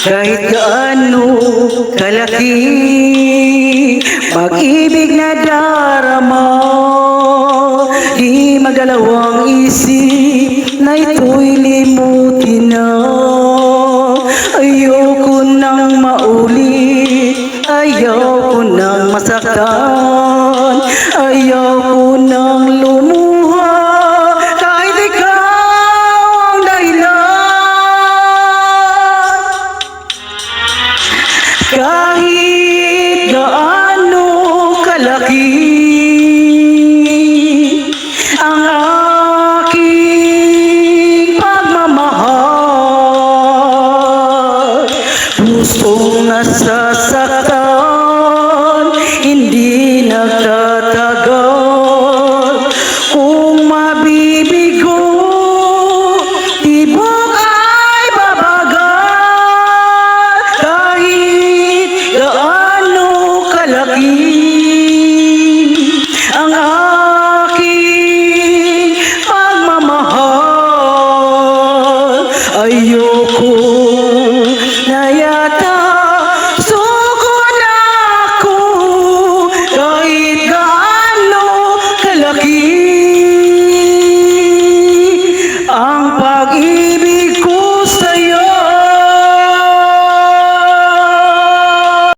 Kahit gaano kalaki pag-ibig na darama, di magalawang isip na ito'y limutin na. Ayoko nang maulit, ayoko nang masaktan, ayoko nang lumuha kahit ikaw ang dahilan. Kahit gaano kalaki